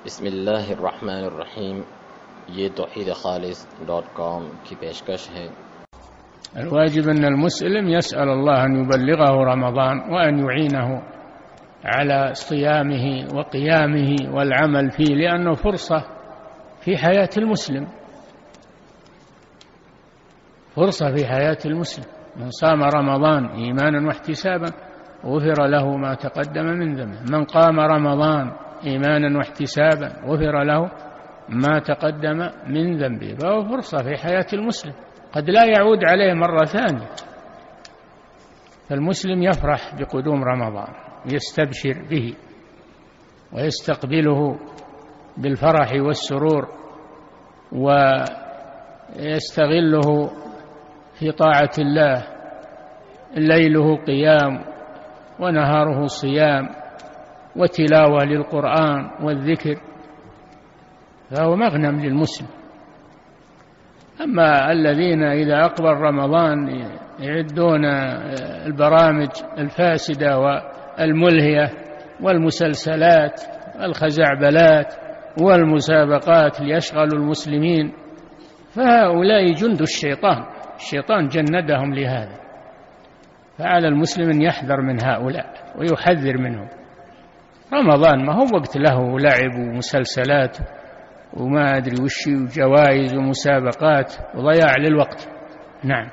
بسم الله الرحمن الرحیم. یہ توحیدخالص.com کی پیشکش ہے. الواجب أن المسلم يسأل الله أن يبلغه رمضان وأن يعينه على صيامه وقيامه والعمل فيه، لأنه فرصة في حياة المسلم، فرصة في حياة المسلم. من صام رمضان إيمانا واحتسابا غفر له ما تقدم من ذنبه. من قام رمضان إيمانا واحتسابا غفر له ما تقدم من ذنبه. فهو فرصة في حياة المسلم قد لا يعود عليه مرة ثانية. فالمسلم يفرح بقدوم رمضان، يستبشر به ويستقبله بالفرح والسرور، ويستغله في طاعة الله، ليله قيام ونهاره صيام وتلاوة للقرآن والذكر، فهو مغنم للمسلم. أما الذين إذا أقبل رمضان يعدون البرامج الفاسدة والملهية والمسلسلات والخزعبلات والمسابقات ليشغلوا المسلمين، فهؤلاء جند الشيطان، الشيطان جندهم لهذا. فعلى المسلم أن يحذر من هؤلاء ويحذر منهم. رمضان ما هو وقت له لعب ومسلسلات وما أدري وش وجوائز ومسابقات وضياع للوقت. نعم.